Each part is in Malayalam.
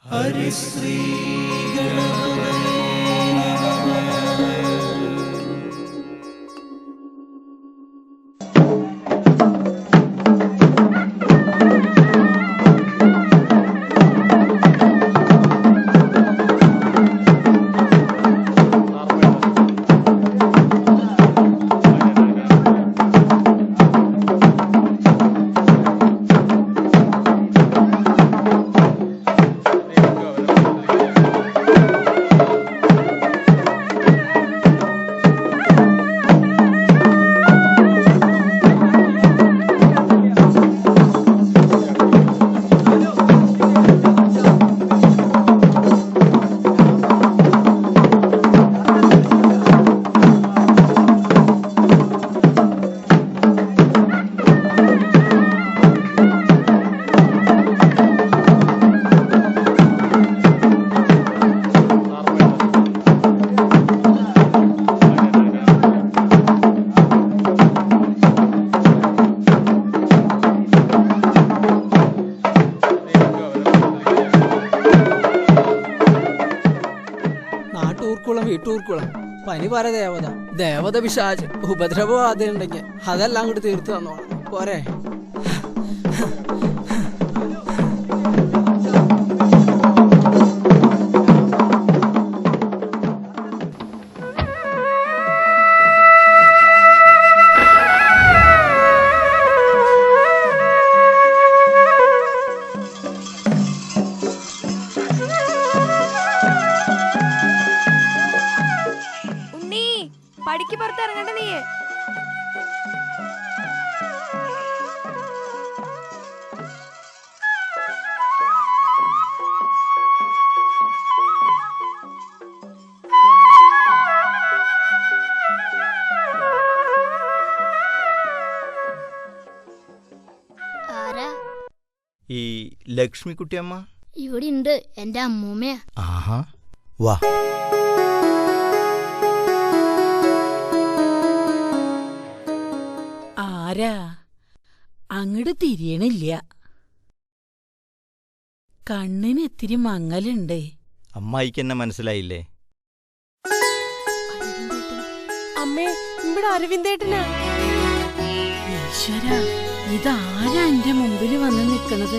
ഹരിശ്രീ ഗണപതയേ നമഃ. നാട്ടൂർക്കുളം വീട്ടൂർക്കുളം പനിപര ദേവത ദേവത പിശാച് ഉപദ്രവം ആദ്യമുണ്ടെങ്കിൽ അതെല്ലാം കൂടി തീർത്തു തന്നോളാം പോരെ. പടിക്ക് പുറത്തിറങ്ങണ്ട നീ. ഈ ലക്ഷ്മിക്കുട്ടിയമ്മ ഇവിടെ ഉണ്ട്, എന്റെ അമ്മൂമ്മയാ. ആഹാ വാ. ആരാ അങ്ങട് തിരിയണില്ല, കണ്ണിന് ഇത്തിരി മങ്ങലുണ്ട്. അമ്മായിക്ക് എന്നെ മനസ്സിലായില്ലേ? അമ്മേ, ഇവിടെ അരവിന്ദേട്ടനാ. ഈശ്വര, ഇതാരാ എന്റെ മുമ്പിൽ വന്ന് നിക്കണത്?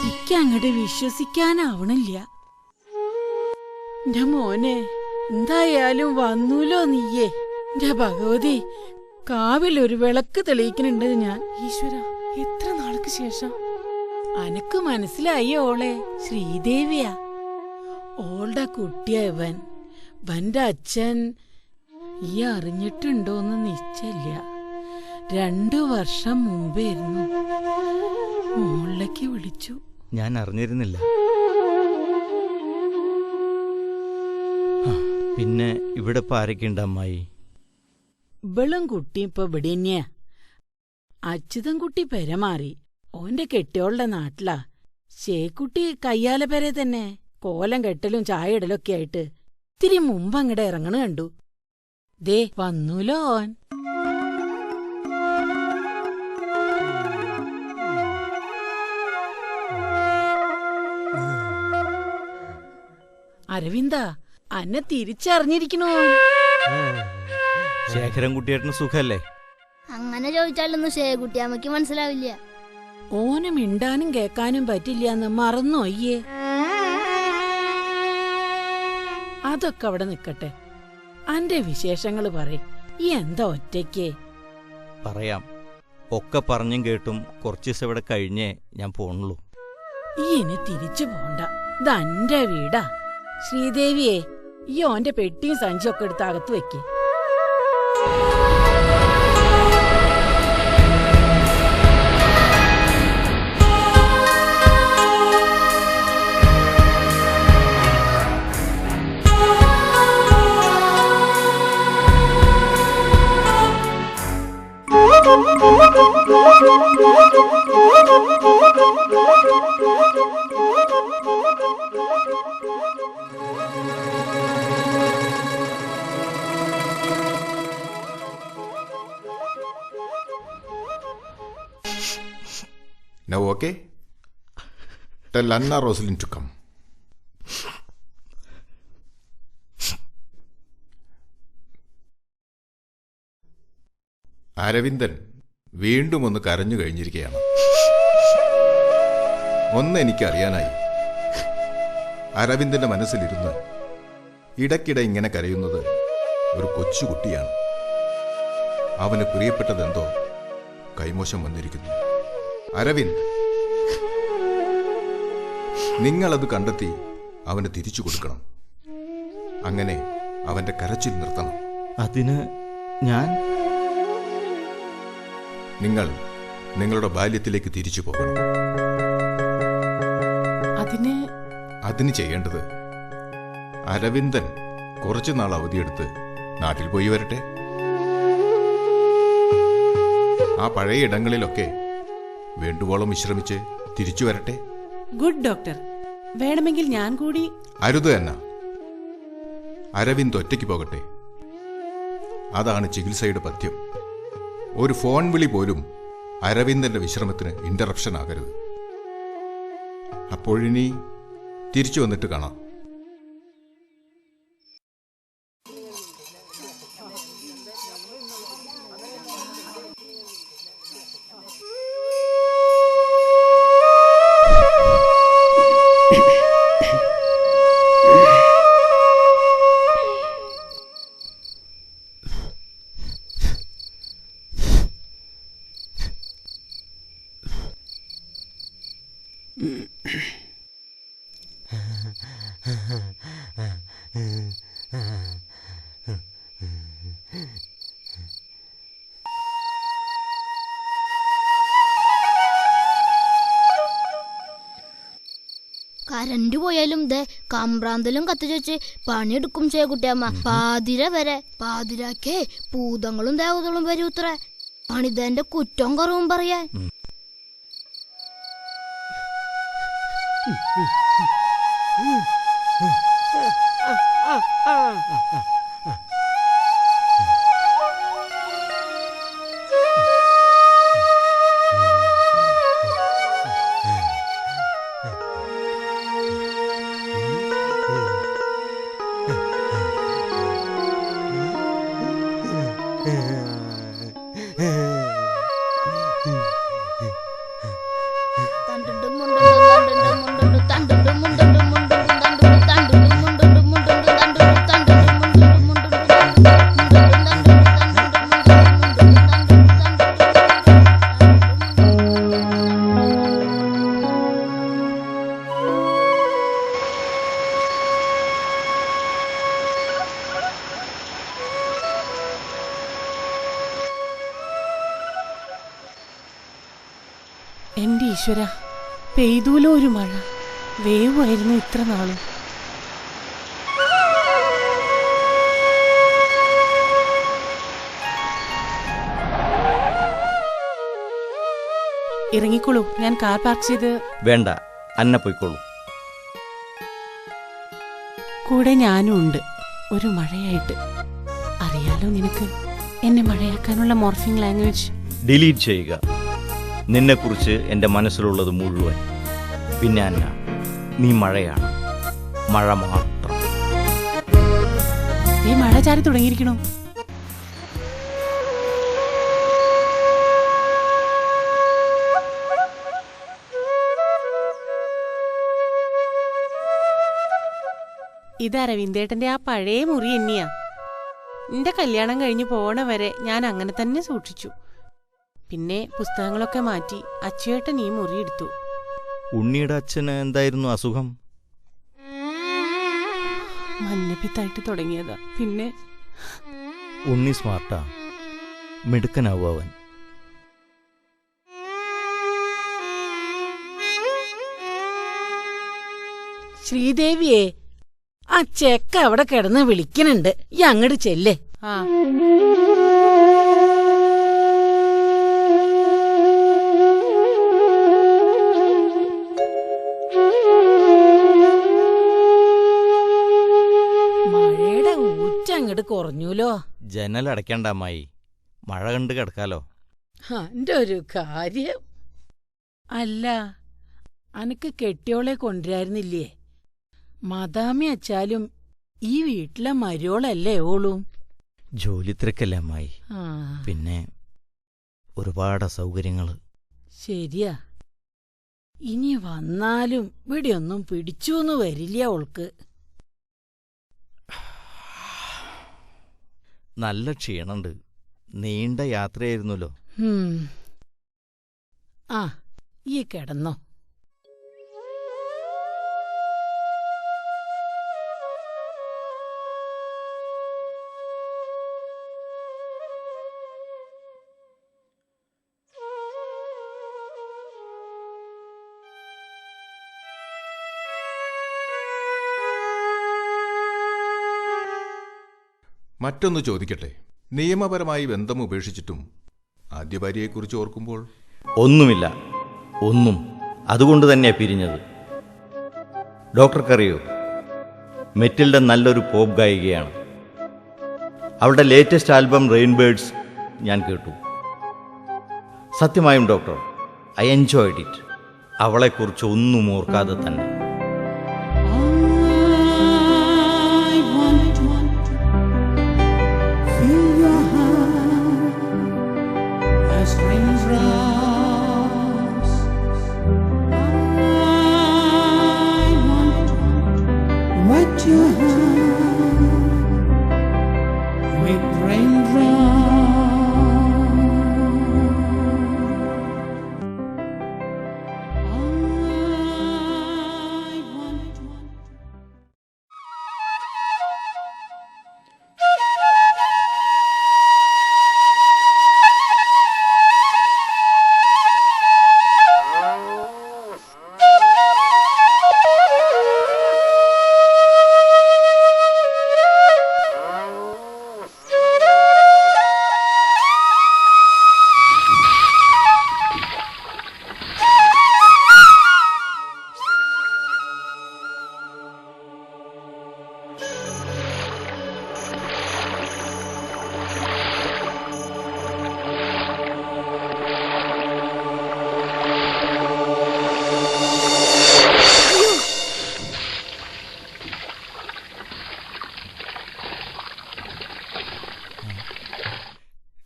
എനിക്ക് അങ്ങട് വിശ്വസിക്കാനാവണില്ല. എന്റെ മോനെ, എന്തായാലും വന്നൂലോ നീയേ. എന്റെ ഭഗവതി, കാവിലൊരു വിളക്ക് തെളിയിക്കുന്നുണ്ട് ഞാൻ. ഈശ്വര, എത്ര നാൾക്ക് ശേഷം. അനക്ക് മനസ്സിലായി ഓളെ? ശ്രീദേവിയാ. ഓളുടെ കുട്ടിയാ ഇവൻ. ഇവന്റെ അച്ഛൻ ഈ അറിഞ്ഞിട്ടുണ്ടോന്ന് നിശ്ചയില്ല. 2 വർഷം മുമ്പായിരുന്നു. മോളിലേക്ക് വിളിച്ചു. ഞാൻ അറിഞ്ഞിരുന്നില്ല. പിന്നെ ഇവിടെ ഇപ്പൊ ആരൊക്കെയുണ്ട് അമ്മായി? ഇവളും കുട്ടി ഇപ്പൊ ഇവിടെ തന്നെയാ. അച്യുതൻ കുട്ടി പെരമാറി. ഓന്റെ കെട്ടിയോളുടെ നാട്ടിലാ. ശേക്കുട്ടി കയ്യാല പെരെ തന്നെ. കോലം കെട്ടലും ചായ ഇടലൊക്കെ ആയിട്ട് ഇത്തിരി മുമ്പ് അങ്ങടെ ഇറങ്ങണ കണ്ടു. ദേ വന്നൂലോ ഓൻ. അരവിന്ദ, അന്നെ തിരിച്ചറിഞ്ഞിരിക്കണോ? ശേഖരൻകുട്ടിയേട്ടന് സുഖല്ലേ? അങ്ങനെ ചോദിച്ചാലൊന്നും ശേകുട്ടിയമ്മക്ക് മനസ്സിലാവില്ല. ഓന് മിണ്ടാനും കേക്കാനും പറ്റില്ലാന്ന് മറന്നോ അയ്യേ? അതൊക്കെ അവിടെ നിക്കട്ടെ. അന്റെ വിശേഷങ്ങള് പറയ്. ഈ എന്താ ഒറ്റയ്ക്ക്? പറയാം. ഒക്കെ പറഞ്ഞും കേട്ടും കുറച്ച് ദിവസം ഇവിടെ കഴിഞ്ഞേ ഞാൻ പോണുള്ളൂ. ഈ ഇനി തിരിച്ചു പോണ്ട. ഇതന്റെ വീടാ. ശ്രീദേവിയെ, ഈ ഓന്റെ പെട്ടിയും സഞ്ചിയൊക്കെ എടുത്ത് അകത്ത് വെക്ക്. Now, okay? Tell Anna Rosalind to come. Aravindan വീണ്ടും ഒന്ന് കരഞ്ഞു കഴിഞ്ഞിരിക്കുകയാണ്. ഒന്ന് എനിക്കറിയാനായി. അരവിന്ദന്റെ മനസ്സിലിരുന്ന് ഇടയ്ക്കിടെ ഇങ്ങനെ കരയുന്നത് ഒരു കൊച്ചുകുട്ടിയാണ്. അവന് പ്രിയപ്പെട്ടതെന്തോ കൈമോശം വന്നിരിക്കുന്നു. അരവിന്ദ്, നിങ്ങളത് കണ്ടെത്തി അവന് തിരിച്ചു കൊടുക്കണം. അങ്ങനെ അവന്റെ കരച്ചിൽ നിർത്തണം. അതിന് ഞാൻ നിങ്ങൾ നിങ്ങളുടെ ബാല്യത്തിലേക്ക് തിരിച്ചു പോകണം. അതിന് ചെയ്യേണ്ടത് അരവിന്ദൻ കുറച്ചുനാൾ അവധിയെടുത്ത് നാട്ടിൽ പോയി വരട്ടെ. ആ പഴയ ഇടങ്ങളിലൊക്കെ വേണ്ടുവോളം വിശ്രമിച്ച് തിരിച്ചു വരട്ടെ. Good doctor. വേണമെങ്കിൽ ഞാൻ കൂടി. അരുത് തന്നെ. അരവിന്ദ് ഒറ്റയ്ക്ക് പോകട്ടെ. അതാണ് ചികിത്സയുടെ പഥ്യം. ഒരു ഫോൺ വിളി പോലും അരവിന്ദന്റെ വിശ്രമത്തിന് ഇന്ററപ്ഷൻ ആകരുത്. അപ്പോഴിനി തിരിച്ചു വന്നിട്ട് കാണാം. കരണ്ട് പോയാലും ദേ കമ്പ്രാന്തലും കത്തിച്ച് പണിയെടുക്കും ചേക്കുട്ടിയമ്മ. പാതിര വരെ. പാതിരാക്കേ ഭൂതങ്ങളും ദേവതകളും വരൂത്രേ. പണിതന്റെ കുറ്റം കുറവും പറയാൻ. എന്റെ ഈശ്വര, പെയ്തൂലോ ഒരു മഴ. വേവായിരുന്നു ഇത്ര നാളും. ഇറങ്ങിക്കോളൂ, ഞാൻ കാർ പാർക്ക് ചെയ്ത്. വേണ്ട, അന്ന പോയിക്കോളൂ. കൂടെ ഞാനും ഉണ്ട്. ഒരു മഴയായിട്ട്. അറിയാലോ നിനക്ക് എന്നെ മഴയാക്കാനുള്ള മോർഫിംഗ് ലാംഗ്വേജ്. ഡിലീറ്റ് ചെയ്യുക. നിന്നെക്കുറിച്ച് എൻ്റെ മനസ്സിലുള്ളത് മുഴുവൻ. പിന്നെ അന്ന, നീ മഴയാണ്. മഴ മാത്രം. നീ മഴ ചാരി തുടങ്ങിയിരിക്കണോ? ഇത് അരവിന്ദേട്ടന്റെ ആ പഴയ മുറി തന്നെയാ. എന്റെ കല്യാണം കഴിഞ്ഞ് പോണ വരെ ഞാൻ അങ്ങനെ തന്നെ സൂക്ഷിച്ചു. പിന്നെ പുസ്തകങ്ങളൊക്കെ മാറ്റി അച്ചുവേട്ടൻ ഈ മുറി എടുത്തു. ഉണ്ണിയുടെ അച്ഛന് എന്തായിരുന്നു അസുഖം? മഞ്ഞപ്പിത്തായിട്ട് തുടങ്ങിയതാ. പിന്നെ ഉണ്ണി സ്മാർട്ടാ, മിടുക്കനാവും അവൻ. ശ്രീദേവിയെ, ആ ചെക്ക അവിടെ കിടന്ന് വിളിക്കണുണ്ട്. ഈ അങ്ങോട്ട് ചെല്ലേ. ആ മഴയുടെ ഊറ്റങ്ങോട്ട് കുറഞ്ഞൂലോ. ജനലടയ്ക്കണ്ട അമ്മായി, മഴ കണ്ട് കിടക്കാലോ. എന്റെ ഒരു കാര്യം. അല്ല, അനക്ക് കെട്ടിയോളെ കൊണ്ടുവരായിരുന്നില്ലേ? മദാമി അച്ചാലും ഈ വീട്ടിലെ മരോളല്ലേ ഓളും. ജോലി തിരക്കല്ലേ അമ്മായി. പിന്നെ ഒരുപാട് അസൗകര്യങ്ങൾ. ശരിയാ. ഇനി വന്നാലും ഇവിടെയൊന്നും പിടിച്ചൂന്ന് വരില്ല ഓൾക്ക്. നല്ല ക്ഷീണുണ്ട്. നീണ്ട യാത്രയായിരുന്നല്ലോ. ആ, ഈ കിടന്നോ. മറ്റൊന്ന് ചോദിക്കട്ടെ, നിയമപരമായി ബന്ധം ഉപേക്ഷിച്ചിട്ടും ആദ്യ ഭാര്യയെക്കുറിച്ച് ഓർക്കുമ്പോൾ? ഒന്നുമില്ല, ഒന്നും. അതുകൊണ്ട് തന്നെയാണ് പിരിഞ്ഞത്. ഡോക്ടർക്കറിയോ, മെറ്റിൽഡ നല്ലൊരു പോപ്പ് ഗായികയാണ്. അവളുടെ ലേറ്റസ്റ്റ് ആൽബം റെയിൻബേർഡ്സ് ഞാൻ കേട്ടു. സത്യമായും ഡോക്ടർ, ഐ എൻജോയ്ഡ് ഇറ്റ്. അവളെക്കുറിച്ച് ഒന്നും ഓർക്കാതെ തന്നെ.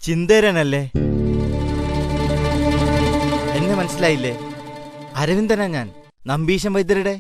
ചിന്തേരനല്ലേ? എന്നെ മനസ്സിലായില്ലേ? അരവിന്ദനാ ഞാൻ, നമ്പീശൻ വൈദ്യരുടെ.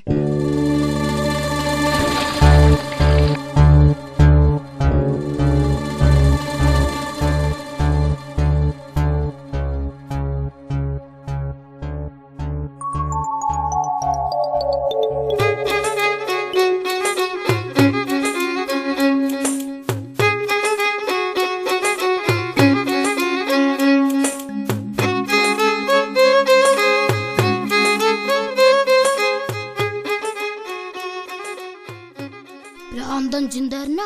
ഭ്രാന്തൻ ചിന്തരന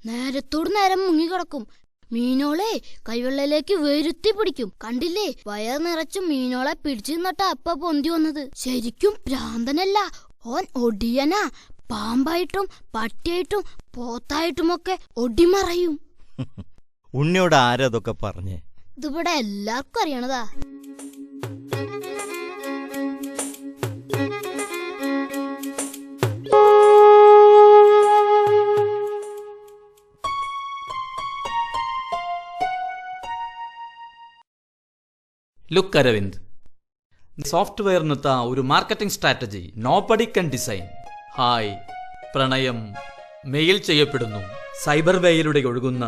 നേരത്തോട് നേരം മുങ്ങിക്കിടക്കും. മീനോളെ കൈവെള്ളയിലേക്ക് വരുത്തി പിടിക്കും. കണ്ടില്ലേ, വയർ നിറച്ചു മീനോളെ പിടിച്ചു നിന്നിട്ടാ അപ്പ പൊന്തി വന്നത്. ശരിക്കും ഭ്രാന്തനല്ല, ഓൻ ഒടിയനാ. പാമ്പായിട്ടും പട്ടിയായിട്ടും പോത്തായിട്ടുമൊക്കെ ഒടിമറയും. ഉണ്ണിയോട് ആരതൊക്കെ പറഞ്ഞേ? ഇതിവിടെ എല്ലാവർക്കും അറിയണതാ. ലുക്ക് അരവിന്ദ്, സോഫ്റ്റ്വെയറിനൊത്ത ഒരു മാർക്കറ്റിംഗ് സ്ട്രാറ്റജി നോബഡി കൻ ഡിസൈൻ. ഹായ്, പ്രണയം മെയിൽ ചെയ്യപ്പെടുന്നു. സൈബർ വേയിലൂടെ ഒഴുകുന്ന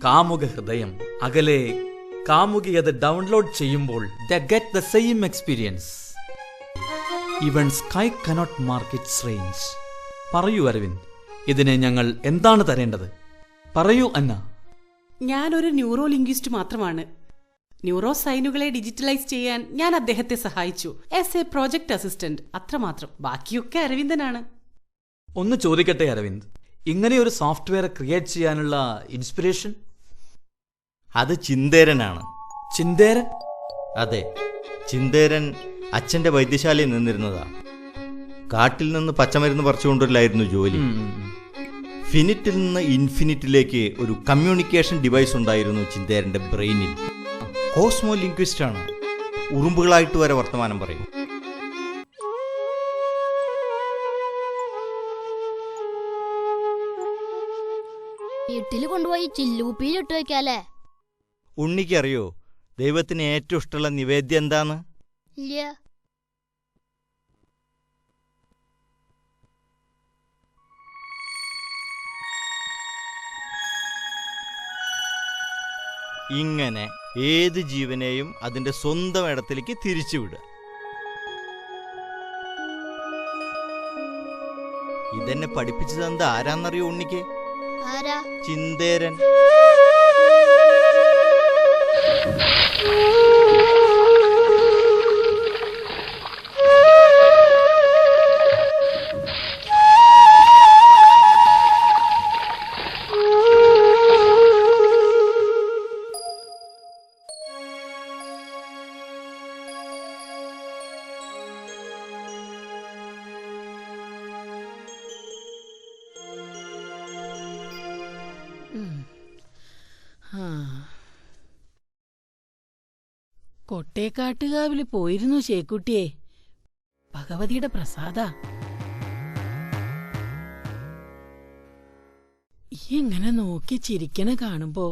കാമുക ഹൃദയം. അകലെ കാമുകിയത് ഡൗൺലോഡ് ചെയ്യുമ്പോൾ the get the same experience. Even sky cannot mark it's range. പറയൂ അരവിന്ദ്, ഇതിനെ ഞങ്ങൾ എന്താണ് തരേണ്ടത്? പറയൂ അന്ന. ഞാനൊരു ന്യൂറോ ലിംഗ്വിസ്റ്റ് മാത്രമാണ്. ന്യൂറോ സൈനുകളെ ഡിജിറ്റലൈസ് ചെയ്യാൻ ഞാൻ അദ്ദേഹത്തെ സഹായിച്ചു. ആസ് എ പ്രോജക്ട് അസിസ്റ്റന്റ്, അത്രമാത്രം. ബാക്കിയൊക്കെ അരവിന്ദനാണ്. ഒന്ന് ചോദിക്കട്ടെ അരവിന്ദ്, ഇങ്ങനെ ഒരു സോഫ്റ്റ്വെയർ ക്രിയേറ്റ് ചെയ്യാനുള്ള ഇൻസ്പിറേഷൻ? അത് ചിന്തേരനാണ്. ചിന്തേരൻ? അതെ, ചിന്തേരൻ അച്ഛൻ്റെ വൈദ്യശാലയിൽ നിന്നിരുന്നതാ. കാട്ടിൽ നിന്ന് പച്ചമരുന്ന് പറിച്ചുകൊണ്ടില്ലായിരുന്നു ജോലി. ഫിനിറ്റിൽ നിന്ന് ഇൻഫിനിറ്റിലേക്ക് ഒരു കമ്മ്യൂണിക്കേഷൻ ഡിവൈസ് ഉണ്ടായിരുന്നു ചിന്തേരൻ്റെ ബ്രെയിനിൽ. കോസ്മോ ലിംഗ്വിസ്റ്റാണ്. ഉറുമ്പുകളായിട്ട് വരെ വർത്തമാനം പറയും. വീട്ടിൽ കൊണ്ടുപോയി ചില്ലുകുപ്പിയിൽ ഇട്ട് വെക്കാലേ. ഉണ്ണിക്കറിയോ, ദൈവത്തിന് ഏറ്റവും ഇഷ്ടമുള്ള നിവേദ്യം എന്താണ്? ഇല്ല. ഇങ്ങനെ ഏത് ജീവനെയും അതിൻ്റെ സ്വന്തം ഇടത്തിലേക്ക് തിരിച്ചുവിടുക. ഇതെന്നെ പഠിപ്പിച്ചതെന്താ ആരാന്നറിയോ ഉണ്ണിക്ക്? ആരാ? ചിന്തേരൻ. കൊട്ടേക്കാട്ടുകാവില് പോയിരുന്നു ചേക്കുട്ടിയെ. ഭഗവതിയുടെ പ്രസാദ. ഈ എങ്ങനെ നോക്കി ചിരിക്കണ കാണുമ്പോ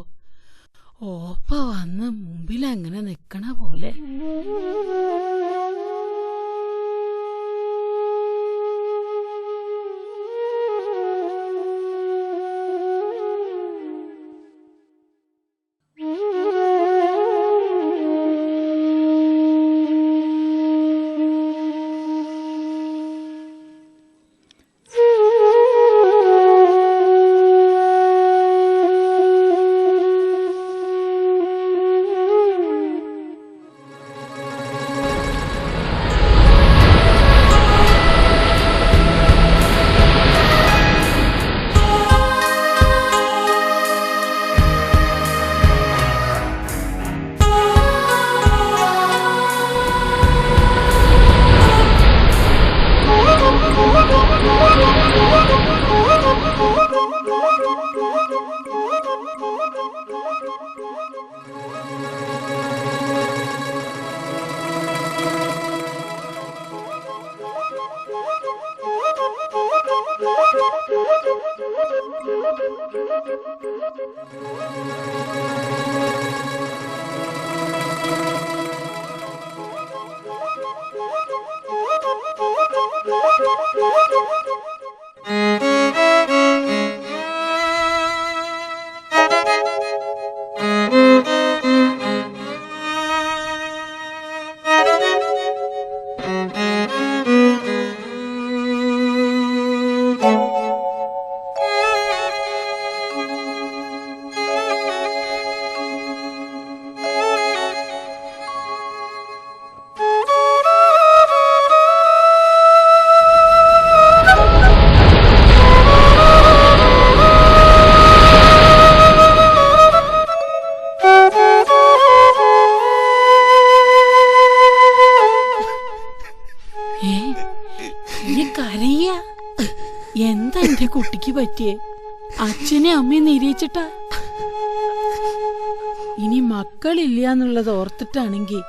ഓപ്പ വന്ന് മുമ്പിലങ്ങനെ നിക്കണ പോലെ. എന്താ എന്റെ കുട്ടിക്ക് പറ്റിയേ? അച്ഛനെ അമ്മയും നിരീച്ചിട്ടാ? ഇനി മക്കളില്ലാന്നുള്ളത് ഓർത്തിട്ടാണെങ്കി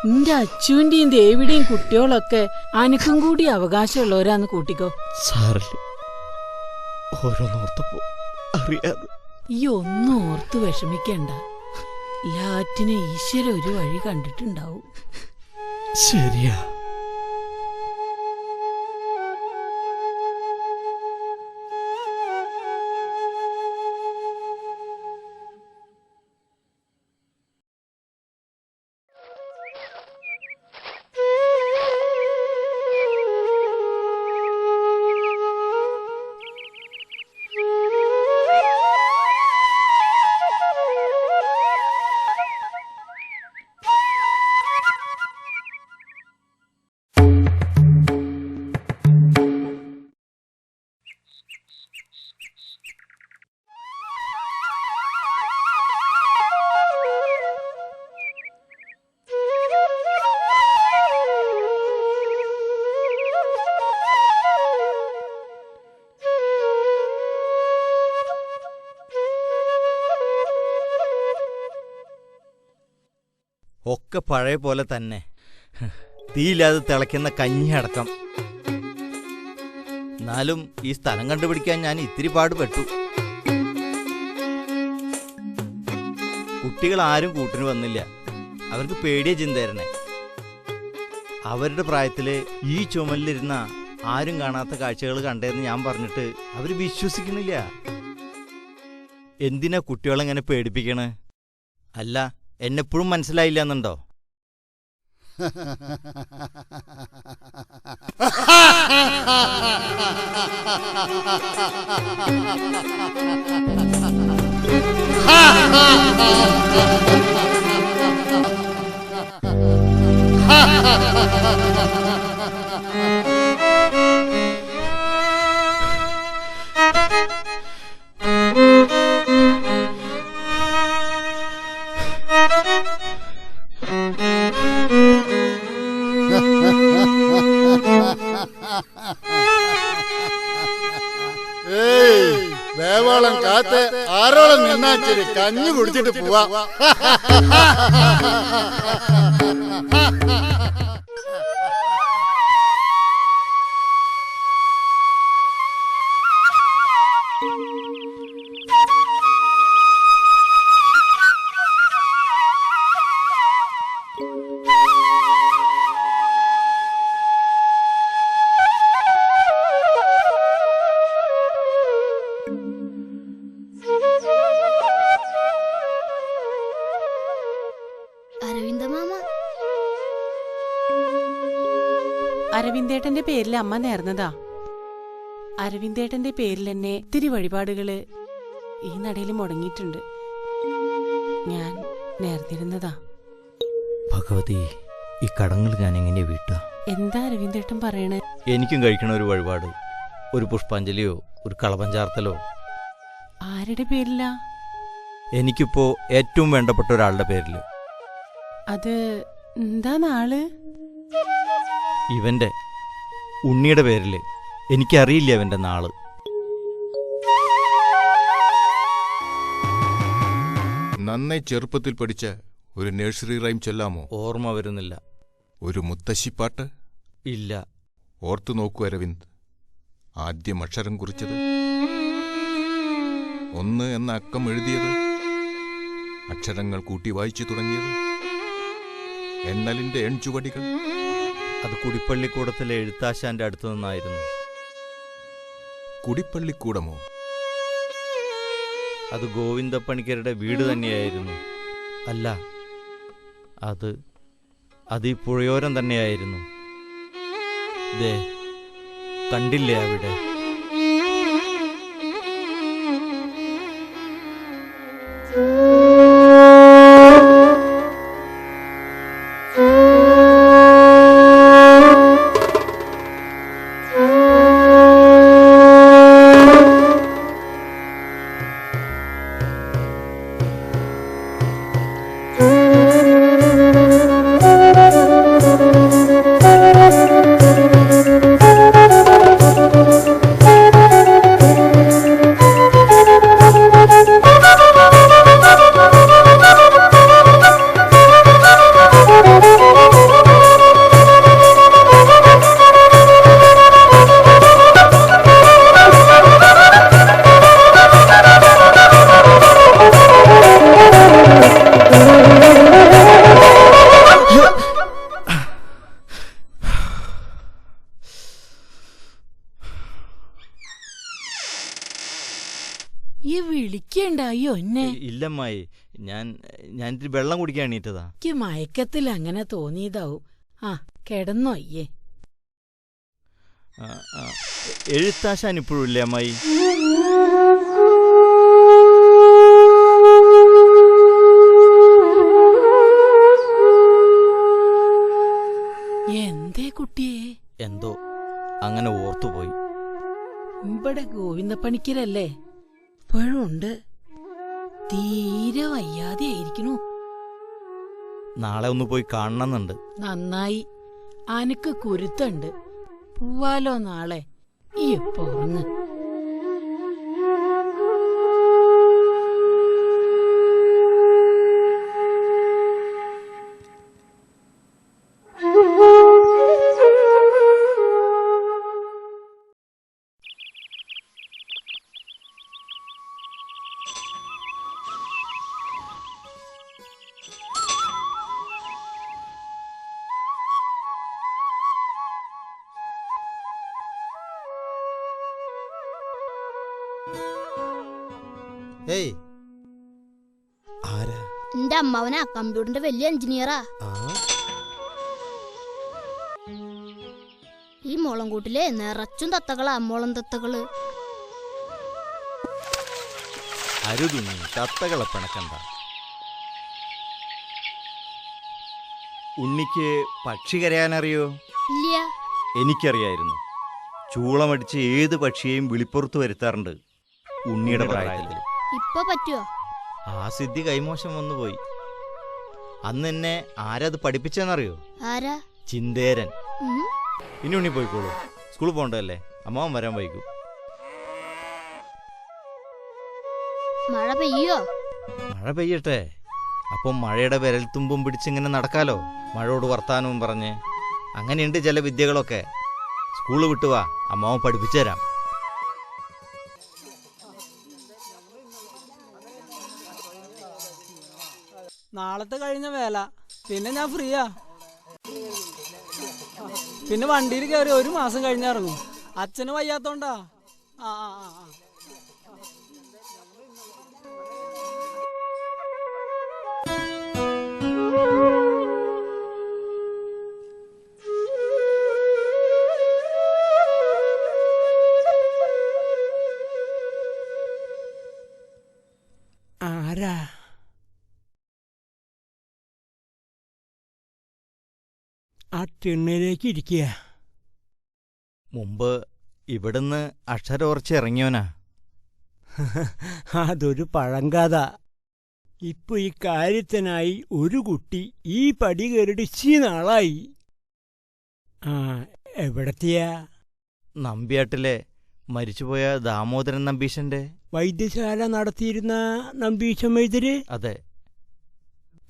നിന്റെ അച്ഛൻ്റെയും ദേവിയുടെയും കുട്ടികളൊക്കെ അനക്കും കൂടി അവകാശമുള്ളവരാന്ന് കൂട്ടിക്കോ. ഈ ഒന്നും ഓർത്ത് വിഷമിക്കണ്ട. ലാറ്റിന് ഈശ്വര ഒരു വഴി കണ്ടിട്ടുണ്ടാവും. ശരിയാ. ഒക്കെ പഴയ പോലെ തന്നെ, തീയില്ലാതെ തിളയ്ക്കുന്ന കഞ്ഞി അടക്കം. എന്നാലും ഈ സ്ഥലം കണ്ടുപിടിക്കാൻ ഞാൻ ഇത്തിരി പാടുപെട്ടു. കുട്ടികൾ ആരും കൂട്ടിന് വന്നില്ല. അവർക്ക് പേടിയ ചിന്തയരണേ. അവരുടെ പ്രായത്തില് ഈ ചുമലിലിരുന്ന ആരും കാണാത്ത കാഴ്ചകൾ കണ്ടതെന്ന് ഞാൻ പറഞ്ഞിട്ട് അവർ വിശ്വസിക്കുന്നില്ല. എന്തിനാ കുട്ടികളെങ്ങനെ പേടിപ്പിക്കണേ? അല്ല, എന്നെപ്പോഴും മനസ്സിലായില്ല എന്നുണ്ടോ? വേവോളം കാത്ത് ആരോളം നിന്നാച്ചിരി കഞ്ഞി കുടിച്ചിട്ട് പോവാ. അരവിന്ദേട്ടന്റെ പേരിൽ അമ്മ നേർന്നതാ. അരവിന്ദേട്ടന്റെ പേരിൽ തന്നെ ഇത്തിരി വഴിപാടുകള് ഈ നടയിൽ മുടങ്ങിയിട്ടുണ്ട്. ഞാൻ നേർന്നിരുന്നതാ. ഭഗവതി, ഈ കടങ്ങൾ ഞാൻ എങ്ങനെ വീട്ടുക? എന്താ അരവിന്ദേട്ടൻ പറയണേ? എനിക്കും കഴിക്കണ ഒരു വഴിപാട്, ഒരു പുഷ്പാഞ്ജലിയോ ഒരു കളപഞ്ചാർത്തലോ. ആരുടെ പേരിലാ? എനിക്കിപ്പോ ഏറ്റവും വേണ്ടപ്പെട്ട ഒരാളുടെ പേരില്. അത് എന്താ നാള്? ഇവന്റെ ഉണ്ണിയുടെ പേരില്. എനിക്കറിയില്ല അവന്റെ നാള്. നന്നായി ചെറുപ്പത്തിൽ പഠിച്ച ഒരു നഴ്സറി റൈം ചൊല്ലാമോ? ഓർമ്മ വരുന്നില്ല. ഒരു മുത്തശ്ശിപ്പാട്ട്? ഇല്ല. ഓർത്തു നോക്കൂ അരവിന്ദ്. ആദ്യം അക്ഷരം കുറിച്ചത്, 1 എന്ന അക്കം എഴുതിയത്, അക്ഷരങ്ങൾ കൂട്ടി വായിച്ചു തുടങ്ങിയത്, എണ്ണലിന്റെ എൺചുവടികൾ. അത് കുടിപ്പള്ളിക്കൂടത്തിലെ എഴുത്താശാന്റെ അടുത്തു നിന്നായിരുന്നു. കുടിപ്പള്ളിക്കൂടമോ? അത് ഗോവിന്ദപ്പണിക്കരുടെ വീട് തന്നെയായിരുന്നു. അല്ല, അത് ഈ പുഴയോരം തന്നെയായിരുന്നു. ദേ, കണ്ടില്ലേ അവിടെ? ഈ വിളിക്കണ്ടായോ എന്നെ? ഇല്ലമ്മായി, ഞാൻ ഇത്തിരി വെള്ളം കുടിക്കാൻ എണീറ്റതാ. എനിക്ക് മയക്കത്തിൽ അങ്ങനെ തോന്നിയതാവും. ആ, കിടന്നോ അയ്യേ? എഴുത്താശാൻ ഇപ്പോഴും ഇല്ലേ അമ്മായി? എന്തേ കുട്ടിയെ? എന്തോ അങ്ങനെ ഓർത്തുപോയി. ഇവിടെ ഗോവിന്ദപ്പണിക്കരല്ലേ? ഇപ്പോഴും ഉണ്ട്. തീരെ വയ്യാതെ ആയിരിക്കണു. നാളെ ഒന്ന് പോയി കാണണമെന്നുണ്ട്. നന്നായി. അനക്ക് കുരുത്തുണ്ട്. പോവാലോ നാളെ? ഈ പോറങ്ങ്. ഏയ് ആരാ? എന്റെ അമ്മാവനാ, കമ്പ്യൂട്ടറിന്റെ വലിയ എഞ്ചിനീയറാ. ഈ മുളംകൂട്ടിലെ നിറച്ചും തത്തകളാ, മുളം തത്തകള്. അരുതുണ്ണി, തത്തകളെ പിണക്കണ്ട. ഉണ്ണിക്ക് പക്ഷി കരയാനറിയോ? ഇല്ല. എനിക്കറിയായിരുന്നു. ചൂളമടിച്ച് ഏത് പക്ഷിയെയും വിളിപ്പുറത്ത് വരുത്താറുണ്ട് ഉണ്ണിയുടെ പ്രായത്തിൽ. ഇപ്പൊ പറ്റുമോ? ആ സിദ്ധി കൈമോശം വന്നുപോയി. അന്ന് എന്നെ ആരത് പഠിപ്പിച്ചെന്നറിയോ? ആരാ? ചിന്തേരൻ. ഉം. ഇനി ഉണ്ണി പോയിക്കോളൂ, സ്കൂളിൽ പോകണ്ടല്ലേ, അമ്മാവൻ വരാൻ വൈകും. മഴ പെയ്യോ? മഴ പെയ്യട്ടെ, അപ്പം മഴയുടെ വിരൽത്തുമ്പും പിടിച്ചിങ്ങനെ നടക്കാലോ, മഴയോട് വർത്താനവും പറഞ്ഞ്. അങ്ങനെയുണ്ട് ചില വിദ്യകളൊക്കെ. സ്കൂള് വിട്ടുവാ, അമ്മാവൻ പഠിപ്പിച്ചു തരാം. നാളത്തെ കഴിഞ്ഞ വേല, പിന്നെ ഞാൻ ഫ്രീയാ. പിന്നെ വണ്ടിയിൽ കയറി 1 മാസം കഴിഞ്ഞിറങ്ങും. അച്ഛന് വയ്യാത്തോണ്ടാ. ആ ആ ആ ആ ആരാ? ആ തിണ്ണയിലേക്ക് ഇരിക്കുക. മുമ്പ് ഇവിടുന്ന് അക്ഷരോർച്ച് ഇറങ്ങിയോനാ. അതൊരു പഴങ്കഥ. ഇപ്പൊ ഈ കാര്യത്തിനായി ഒരു കുട്ടി ഈ പടി കയറിയിട്ട് ഇച്ചിരി നാളായി. ആ, എവിടത്തെയാ? നമ്പ്യാട്ടിലെ മരിച്ചുപോയ ദാമോദരൻ നമ്പീശന്റെ വൈദ്യശാല നടത്തിയിരുന്ന നമ്പീശൻ വൈദ്യര്? അതെ.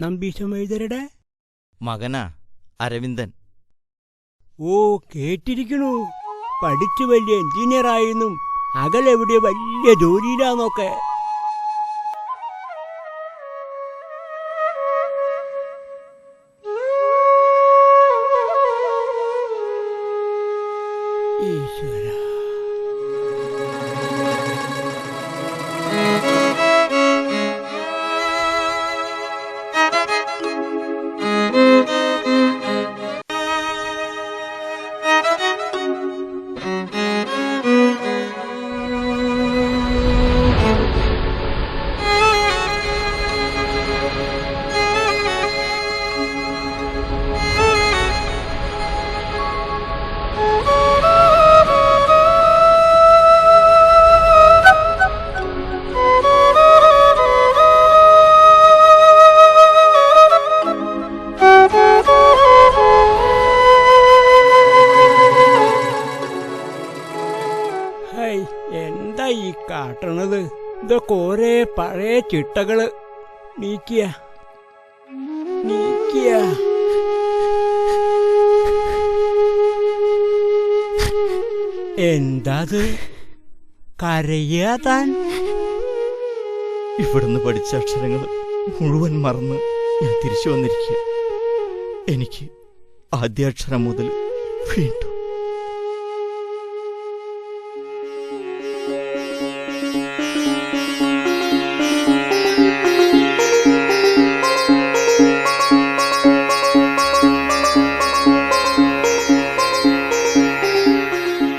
നമ്പീശൻ വൈദ്യരുടെ മകനാ അരവിന്ദൻ. ഓ, കേട്ടിരിക്കണു. പഠിച്ചു വലിയ എഞ്ചിനീയറായിരുന്നു. അകലെവിടെ വലിയ ജോലിയിലാന്നൊക്കെ. ഈശ്വര. എന്താ ഈ കാട്ടണത്? ഇതൊക്കെ ഓരേ പഴയ ചിട്ടകള്. നീക്കിയ എന്താത്? കരയാ താൻ? ഇവിടുന്ന് പഠിച്ച അക്ഷരങ്ങൾ മുഴുവൻ മറന്ന് ഞാൻ തിരിച്ചു വന്നിരിക്കുക. എനിക്ക് ആദ്യാക്ഷരം മുതൽ വീണ്ടും.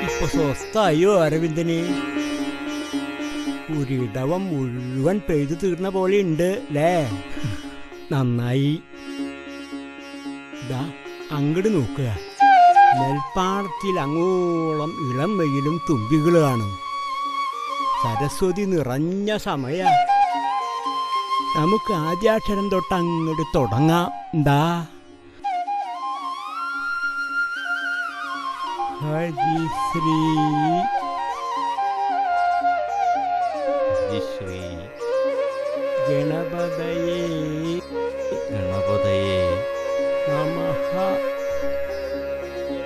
ഇപ്പൊ സ്വസ്ഥായോ അരവിന്ദന്? ഒരിടവം മുഴുവൻ പെയ്തു തീർന്ന പോലെ ഉണ്ട് അല്ലേ? നന്നായി. അങ്ങട് നോക്കുക. നെൽപ്പാടത്തിൽ അങ്ങോളം ഇളം വെയിലും തുമ്പികൾ കാണും. സരസ്വതി നിറഞ്ഞ സമയ. നമുക്ക് ആദ്യാക്ഷരം തൊട്ട് അങ്ങോട്ട് തുടങ്ങാം. എന്താ? ഹരിശ്രീ ശ്രീ ഗണപതയേ ഗണപതയേ നമഃ.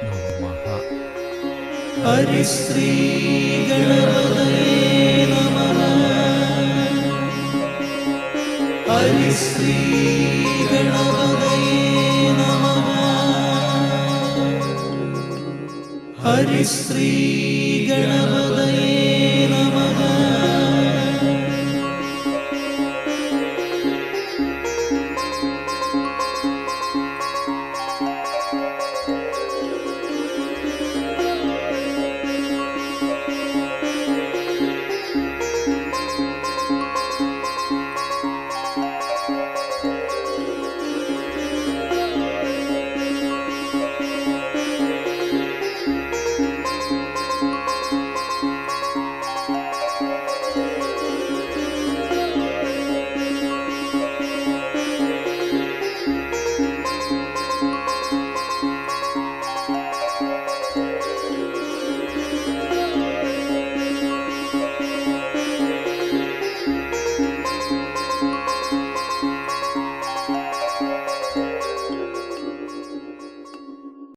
നമഃ. ഹരിശ്രീ ഗണപതയേ നമഃ. ഹരിശ്രീ ഗണപതയേ നമഃ. ഹരിശ്രീ ഗണപതയേ